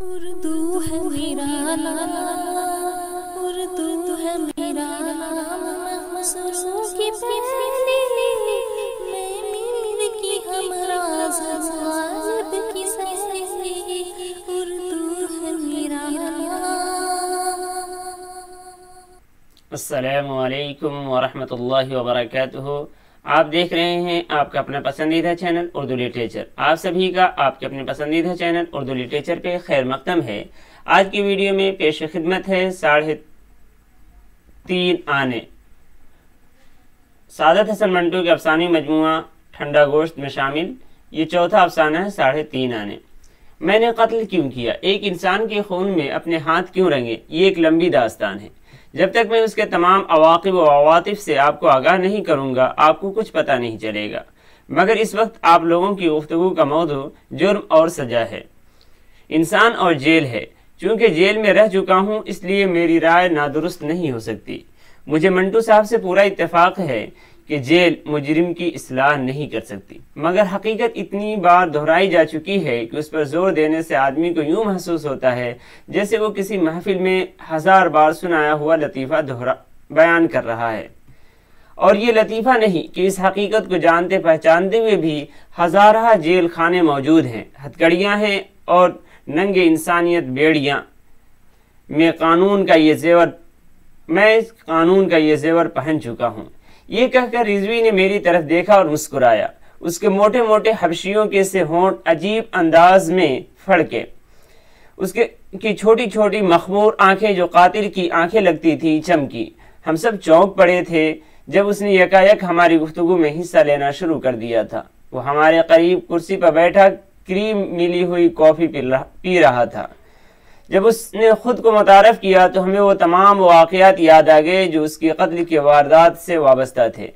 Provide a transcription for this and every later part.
اردو ہے میرا نام، اردو ہے میرا نام، محصوروں کی پہلی میں میر کی ہمراز غالب کی سہیلی، اردو ہے میرا نام۔ السلام علیکم ورحمۃ اللہ وبرکاتہ۔ آپ دیکھ رہے ہیں آپ کا اپنا پسندیدہ چینل اردو لٹریچر۔ آپ سبھی کا آپ کے اپنے پسندیدہ چینل اردو لٹریچر پہ خیر مقدم ہے۔ آج کی ویڈیو میں پیش خدمت ہے 3.5 آنے، سعادت حسن منٹو کے افسانوی مجموعہ ٹھنڈا گوشت میں شامل یہ چوتھا افسانہ ہے 3.5 آنے۔ میں نے قتل کیوں کیا، ایک انسان کے خون میں اپنے ہاتھ کیوں رنگے، یہ ایک لمبی داستان ہے۔ جب تک میں اس کے تمام عواقب و عواطف سے آپ کو آگاہ نہیں کروں گا آپ کو کچھ پتہ نہیں چلے گا، مگر اس وقت آپ لوگوں کی گفتگو کا موضوع جرم اور سزا ہے، انسان اور جیل ہے۔ چونکہ جیل میں رہ چکا ہوں اس لیے میری رائے نادرست نہیں ہو سکتی۔ مجھے منٹو صاحب سے پورا اتفاق ہے کہ جیل مجرم کی اصلاح نہیں کر سکتی، مگر حقیقت اتنی بار دہرائی جا چکی ہے کہ اس پر زور دینے سے آدمی کو یوں محسوس ہوتا ہے جیسے وہ کسی محفل میں 1000 بار سنایا ہوا لطیفہ بیان کر رہا ہے، اور یہ لطیفہ نہیں کہ اس حقیقت کو جانتے پہچانتے ہوئے بھی ہزارہ جیل خانے موجود ہیں، ہتھکڑیاں ہیں اور ننگے انسانیت بیڑیاں۔ میں قانون کا یہ زیور پہن چکا ہوں۔ یہ کہہ کر رضوی نے میری طرف دیکھا اور مسکرایا۔ اس کے موٹے موٹے حبشیوں کے سے ہونٹ عجیب انداز میں پھڑکے، اس کی چھوٹی چھوٹی مخمور آنکھیں جو قاتل کی آنکھیں لگتی تھی چمکی۔ ہم سب چونک پڑے تھے جب اس نے یکایک ہماری گفتگو میں حصہ لینا شروع کر دیا تھا۔ وہ ہمارے قریب کرسی پر بیٹھا کریم ملی ہوئی کافی پی رہا تھا۔ جب اس نے خود کو متعارف کیا تو ہمیں وہ تمام واقعات یاد آ گئے جو اس کی قتل کی واردات سے وابستہ تھے۔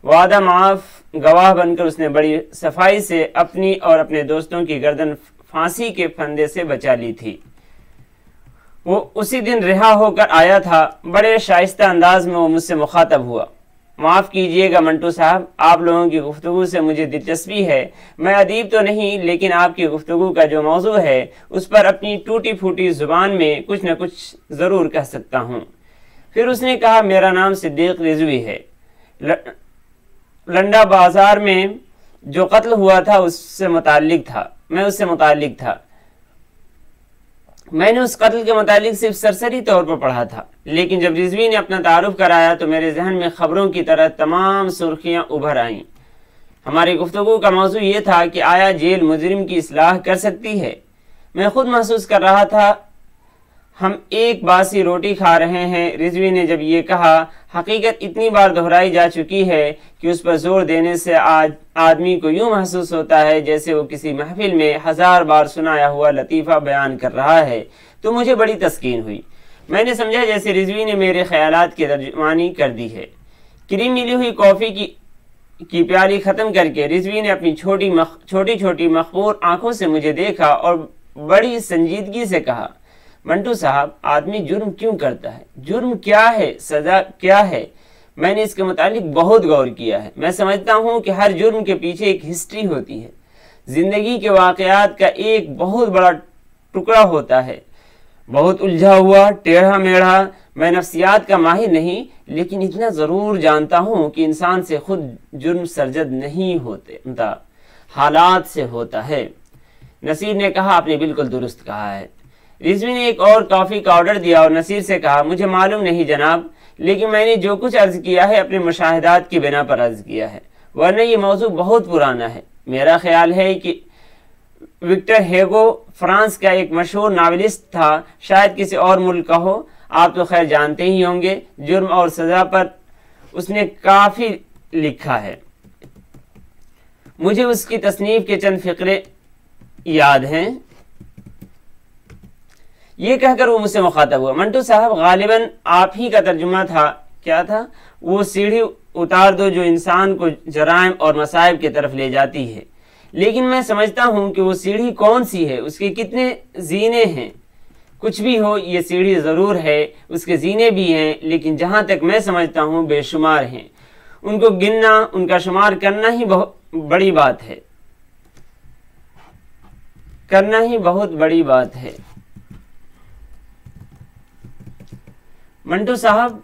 وعدہ معاف گواہ بن کر اس نے بڑی صفائی سے اپنی اور اپنے دوستوں کی گردن پھانسی کے پھندے سے بچا لی تھی۔ وہ اسی دن رہا ہو کر آیا تھا۔ بڑے شائستہ انداز میں وہ مجھ سے مخاطب ہوا۔ معاف کیجئے گا منٹو صاحب، آپ لوگوں کی گفتگو سے مجھے دلچسپی ہے۔ میں ادیب تو نہیں، لیکن آپ کی گفتگو کا جو موضوع ہے اس پر اپنی ٹوٹی پھوٹی زبان میں کچھ نہ کچھ ضرور کہہ سکتا ہوں۔ پھر اس نے کہا، میرا نام صدیق رضوی ہے۔ لنڈا بازار میں جو قتل ہوا تھا میں اس سے متعلق تھا۔ میں نے اس قتل کے متعلق صرف سرسری طور پر پڑھا تھا، لیکن جب رضوی نے اپنا تعارف کرایا تو میرے ذہن میں خبروں کی طرح تمام سرخیاں ابھر آئیں۔ ہماری گفتگو کا موضوع یہ تھا کہ آیا جیل مجرم کی اصلاح کر سکتی ہے؟ میں خود محسوس کر رہا تھا ہم ایک باسی روٹی کھا رہے ہیں۔ رضوی نے جب یہ کہا، حقیقت اتنی بار دہرائی جا چکی ہے کہ اس پر زور دینے سے آدمی کو یوں محسوس ہوتا ہے جیسے وہ کسی محفل میں 1000 بار سنایا ہوا لطیفہ بیان کر رہا ہے، تو مجھے بڑی تسکین ہوئی۔ میں نے سمجھا جیسے رضوی نے میرے خیالات کی ترجمانی کر دی ہے۔ کریم ملی ہوئی کافی کی پیالی ختم کر کے رضوی نے اپنی چھوٹی چھوٹی مخمور آنکھوں سے مجھے دیکھا اور بڑی سنجیدگی سے کہا، منٹو صاحب، آدمی جرم کیوں کرتا ہے؟ جرم کیا ہے؟ سزا کیا ہے؟ میں نے اس کے متعلق بہت غور کیا ہے۔ میں سمجھتا ہوں کہ ہر جرم کے پیچھے ایک ہسٹری ہوتی ہے، زندگی کے واقعات کا ایک بہت بڑا ٹکڑا ہوتا ہے، بہت الجھا ہوا، ٹیڑھا میڑھا۔ میں نفسیات کا ماہر نہیں، لیکن اتنا ضرور جانتا ہوں کہ انسان سے خود جرم سرزد نہیں ہوتا، حالات سے ہوتا ہے۔ نصیر نے کہا، آپ نے بالکل درست کہا ہے۔ رضوی نے ایک اور کافی کا آرڈر دیا اور نصیر سے کہا، مجھے معلوم نہیں جناب، لیکن میں نے جو کچھ عرض کیا ہے اپنے مشاہدات کی بنا پر عرض کیا ہے، ورنہ یہ موضوع بہت پرانا ہے۔ میرا خیال ہے کہ وکٹر ہیگو فرانس کا ایک مشہور ناولسٹ تھا، شاید کسی اور ملک کا ہو، آپ تو خیر جانتے ہی ہوں گے۔ جرم اور سزا پر اس نے کافی لکھا ہے۔ مجھے اس کی تصنیف کے چند فقرے یاد ہیں۔ یہ کہہ کر وہ مجھ سے مخاطب ہوا، منٹو صاحب، غالباً آپ ہی کا ترجمہ تھا، کیا تھا؟ وہ سیڑھی اتار دو جو انسان کو جرائم اور مصائب کی طرف لے جاتی ہے، لیکن میں سمجھتا ہوں کہ وہ سیڑھی کون سی ہے، اس کے کتنے زینے ہیں؟ کچھ بھی ہو، یہ سیڑھی ضرور ہے، اس کے زینے بھی ہیں، لیکن جہاں تک میں سمجھتا ہوں بے شمار ہیں۔ ان کو گننا، ان کا شمار کرنا ہی بہت بڑی بات ہے۔ منٹو صاحب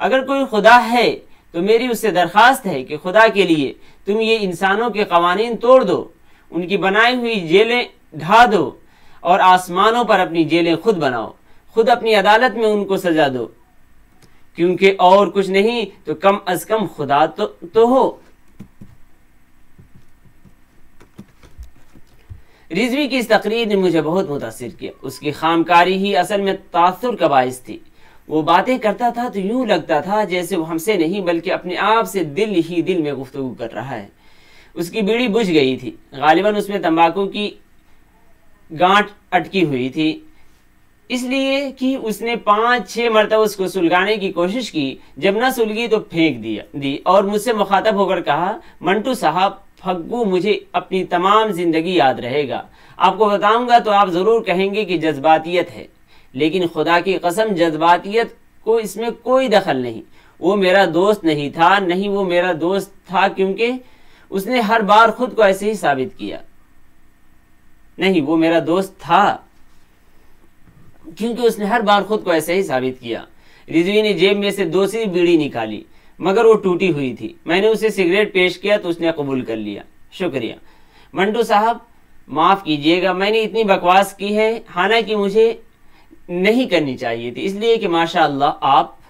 اگر کوئی خدا ہے تو میری اس سے درخواست ہے کہ خدا کے لیے تم یہ انسانوں کے قوانین توڑ دو، ان کی بنائی ہوئی جیلیں ڈھا دو اور آسمانوں پر اپنی جیلیں خود بناؤ، خود اپنی عدالت میں ان کو سزا دو، کیونکہ اور کچھ نہیں تو کم از کم خدا تو ہو۔ رضوی کی اس تقریر نے مجھے بہت متاثر کیا، اس کی خامکاری ہی اصل میں تاثر کا باعث تھی۔ وہ باتیں کرتا تھا تو یوں لگتا تھا جیسے وہ ہم سے نہیں بلکہ اپنے آپ سے دل ہی دل میں گفتگو کر رہا ہے۔ اس کی بیڑی بجھ گئی تھی، غالباً اس میں تمباکو کی گانٹ اٹکی ہوئی تھی، اس لیے کہ اس نے 5-6 مرتبہ اس کو سلگانے کی کوشش کی، جب نہ سلگی تو پھینک دی اور مجھ سے مخاطب ہو کر کہا، منٹو صاحب، پھگو مجھے اپنی تمام زندگی یاد رہے گا، آپ کو بتاؤں گا تو آپ ضرور کہیں گے کہ جذباتیت ہے، لیکن خدا کی قسم جذباتیت کو اس میں کوئی دخل نہیں۔ وہ میرا دوست نہیں تھا، نہیں وہ میرا دوست تھا کیونکہ اس نے ہر بار خود کو ایسے ہی ثابت کیا، نہیں وہ میرا دوست تھا کیونکہ اس نے ہر بار خود کو ایسے ہی ثابت کیا۔ رضوی نے جیب میں سے دوسری بیڑی نکالی مگر وہ ٹوٹی ہوئی تھی، میں نے اسے سگریٹ پیش کیا تو اس نے قبول کر لیا۔ شکریہ منٹو صاحب، معاف کیجئے گا، میں نے اتنی بکواس کی ہے، حالانکہ مجھے نہیں کرنی چاہیے تھی، اس لیے کہ ماشاءاللہ آپ۔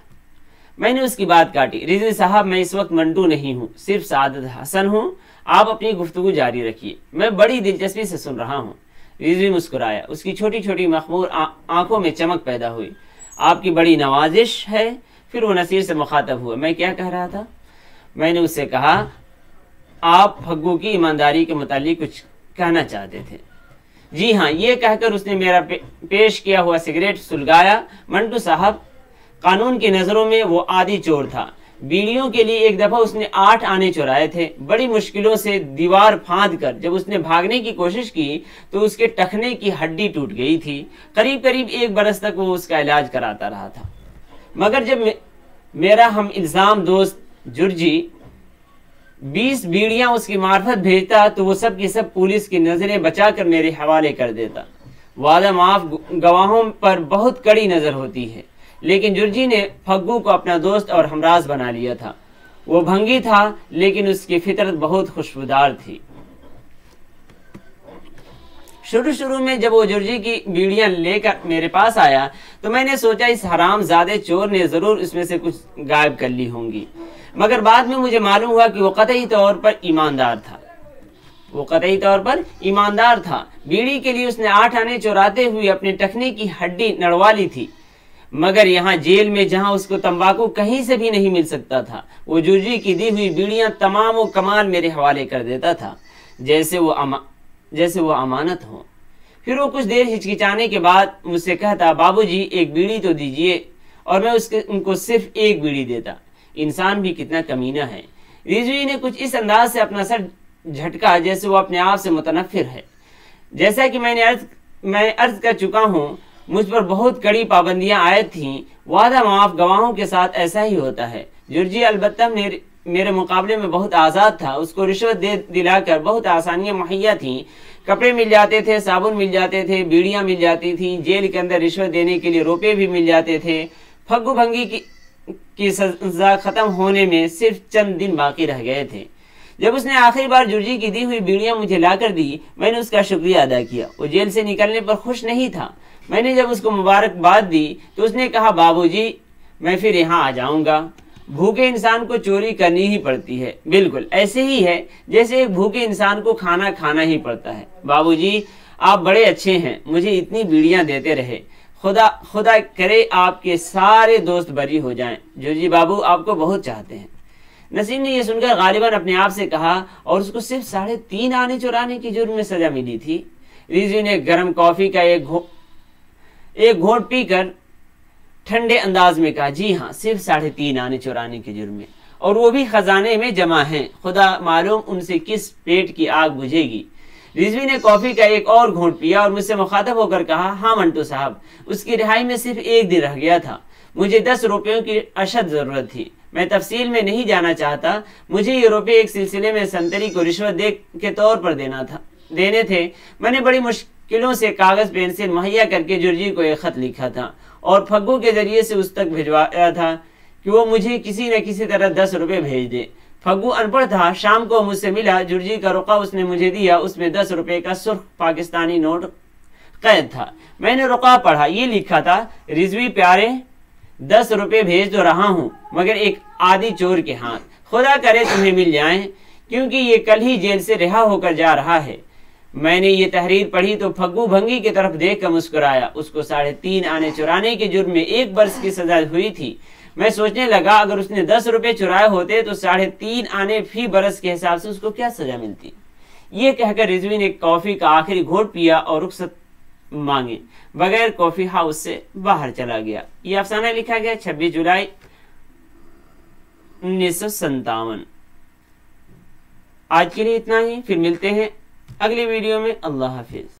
میں نے اس کی بات کاٹی، رضوی صاحب میں اس وقت منٹو نہیں ہوں، صرف سعادت حسن ہوں، آپ اپنی گفتگو جاری رکھیے، میں بڑی دلچسپی سے سن رہا ہوں۔ رضوی مسکرایا، اس کی چھوٹی چھوٹی مخمور آنکھوں میں چمک پیدا ہوئی۔ آپ کی بڑی نوازش ہے۔ پھر وہ نصیر سے مخاطب ہوا، میں کیا کہہ رہا تھا؟ میں نے اس سے کہا آپ پھگو کی ایمانداری کے متعلق کچھ کہنا چاہتے تھے۔ جی ہاں، یہ کہہ کر اس نے میرا پیش کیا ہوا سگریٹ سلگایا۔ منٹو صاحب، قانون کی نظروں میں وہ عادی چور تھا، بیڑیوں کے لیے ایک دفعہ اس نے 8 آنے چرائے تھے، بڑی مشکلوں سے دیوار پھاند کر جب اس نے بھاگنے کی کوشش کی تو اس کے ٹخنے کی ہڈی ٹوٹ گئی تھی، قریب 1 برس تک وہ اس کا علاج کراتا رہا تھا، مگر جب میرا ہم الزام دوست جرجی 20 بیڑیاں اس کی معرفت بھیجتا تو وہ سب کی سب پولیس کی نظریں بچا کر میرے حوالے کر دیتا۔ وعدہ معاف گواہوں پر بہت کڑی نظر ہوتی ہے، لیکن جرجی نے پھگو کو اپنا دوست اور ہمراز بنا لیا تھا۔ وہ بھنگی تھا لیکن اس کی فطرت بہت خوشبودار تھی۔ شروع میں جب وہ جرجی کی بیڑیاں لے کر میرے پاس آیا تو میں نے سوچا اس حرام زادے چور نے ضرور اس میں سے کچھ غائب کر لی ہوں گی، مگر بعد میں مجھے معلوم ہوا کہ وہ قطعی طور پر ایماندار تھا۔ بیڑی کے لیے اس نے 8 آنے چوراتے ہوئے اپنے ٹخنے کی ہڈی نڑوا لی تھی، مگر یہاں جیل میں جہاں اس کو تمباکو کہیں سے بھی نہیں مل سکتا تھا، وہ جرجی کی دی ہوئی بیڑیاں تمام و کمال میرے حوالے کر دیتا تھا جیسے وہ امانت ہو۔ پھر وہ کچھ دیر ہچکچانے کے بعد مجھ سے کہتا، بابو جی ایک بیڑی تو دیجئے، اور میں ان کو صرف 1 بیڑی دیتا۔ انسان بھی کتنا کمینہ ہے۔ رضوی نے کچھ اس انداز سے اپنا سر جھٹکا جیسے وہ اپنے آپ سے متنفر ہے۔ جیسا کہ میں عرض کر چکا ہوں، مجھ پر بہت کڑی پابندیاں عائد تھیں، وعدہ معاف گواہوں کے ساتھ ایسا ہی ہوتا ہے۔ جرجی البتہ میرے مقابلے میں بہت آزاد تھا، اس کو رشوت دلا کر بہت آسانیاں مہیا تھیں، کپڑے مل جاتے تھے، صابن مل جاتے تھے، بیڑیاں مل جاتی تھیں، جیل کے اندر رشوت دینے کے لیے روپے بھی مل جاتے تھے۔ پھگو بھنگی کی سزا ختم ہونے میں صرف چند دن باقی رہ گئے تھے۔ جب اس نے آخری بار جرجی کی دی ہوئی بیڑیاں مجھے لا کر دی، میں نے اس کا شکریہ ادا کیا۔ وہ جیل سے نکلنے پر خوش نہیں تھا۔ میں نے جب اس کو مبارکباد دی تو اس نے کہا، بابو جی میں پھر یہاں آ جاؤں گا۔ بھوکے انسان کو چوری کرنی ہی پڑتی ہے، بالکل ایسے ہی ہے جیسے ایک بھوکے انسان کو کھانا کھانا ہی پڑتا ہے۔ بابو جی آپ بڑے اچھے ہیں، مجھے اتنی بیڑیاں دیتے رہے، خدا کرے آپ کے سارے دوست بری ہو جائیں، جرجی بابو آپ کو بہت چاہتے ہیں۔ نسیم نے یہ سن کر غالباً اپنے آپ سے کہا، اور اس کو صرف 3.5 آنے چورانے کی جرم میں سزا ملی تھی؟ رضوی نے گرم کافی کا ایک گھونٹ پی کر ٹھنڈے انداز میں کہا، جی ہاں صرف 3.5 آنے چورانے کے جرم میں، اور وہ بھی خزانے میں جمع ہیں، خدا معلوم ان سے کس پیٹ کی آگ بجھے گی۔ رضوی نے کافی کا ایک اور گھونٹ پیا اور مجھ سے مخاطب ہو کر کہا، ہاں منٹو صاحب، اس کی رہائی میں صرف 1 دن رہ گیا تھا، مجھے 10 روپیوں کی اشد ضرورت تھی، میں تفصیل میں نہیں جانا چاہتا، مجھے یہ روپے ایک سلسلے میں سنتری کو رشوت کے طور پر دینے تھے۔ میں نے بڑی مشکلوں سے کاغذ پینسل مہیا کر کے جرجی کو ایک خط لکھا تھا اور پھگو کے ذریعے سے اس تک بھجوایا تھا کہ وہ مجھے کسی نہ کسی طرح 10 روپے بھیج دے۔ پھگو ان پڑھ تھا، شام کو مجھ سے ملا، جرجی کا رقعہ اس نے مجھے دیا، اس میں 10 روپے کا سرخ پاکستانی نوٹ قید تھا۔ میں نے رقعہ پڑھا، یہ لکھا تھا، رضوی پیارے 10 روپے بھیج تو رہا ہوں مگر ایک عادی چور کے ہاتھ، خدا کرے تمہیں مل جائیں کیونکہ یہ کل ہی جیل سے رہا ہو کر جا رہا ہے۔ میں نے یہ تحریر پڑھی تو پھگو بھنگی کی طرف دیکھ کر مسکرایا۔ اس کو 3.5 آنے چرانے کے جرم میں 1 برس کی سزا ہوئی تھی۔ میں سوچنے لگا اگر اس نے 10 روپے چرائے ہوتے تو 3.5 آنے فی برس کے حساب سے اس کو کیا سزا ملتی۔ یہ کہہ کر رضوی نے کافی کا آخری گھونٹ پیا اور رخصت مانگے بغیر کافی ہاؤس سے باہر چلا گیا۔ یہ افسانہ لکھا گیا 26 جولائی 1957۔ آج کے لیے اتنا ہی، پھر ملتے ہیں اگلی ویڈیو میں۔ اللہ حافظ۔